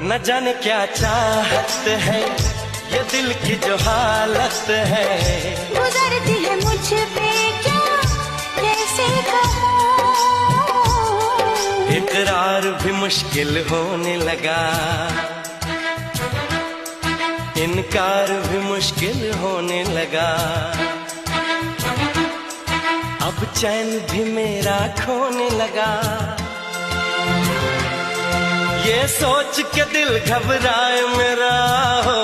न जाने क्या चाहत है ये दिल की जो हालत है, गुजरती है मुझ पे क्या कैसे कहूँ। इकरार भी मुश्किल होने लगा, इनकार भी मुश्किल होने लगा। अब चैन भी मेरा खोने लगा। ये सोच के दिल घबराए मेरा हो,